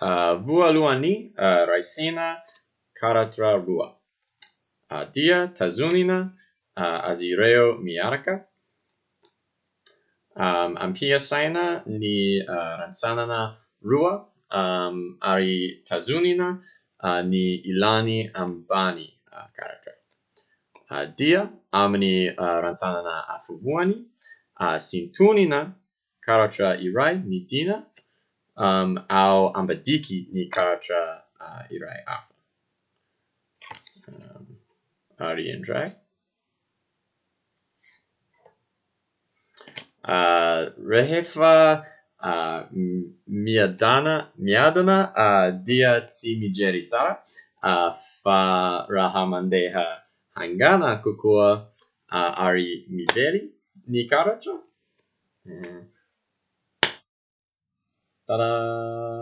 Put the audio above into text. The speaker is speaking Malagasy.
Vualuani raisina karatra rua. Dia tazunina azireo miaraka. Ampia saina ni ransanana rua. Ari tazunina ni ilani ambani karatra. Dia amin'i ransanana afuvuani. Sintunina karatra irai ni dina. Au ambadiki ni karatra irai afa. Ari and Rehefa miadana dia timijeri sara fa rahamandeha hangana kukua ari miberi ni karatra. Ta-da!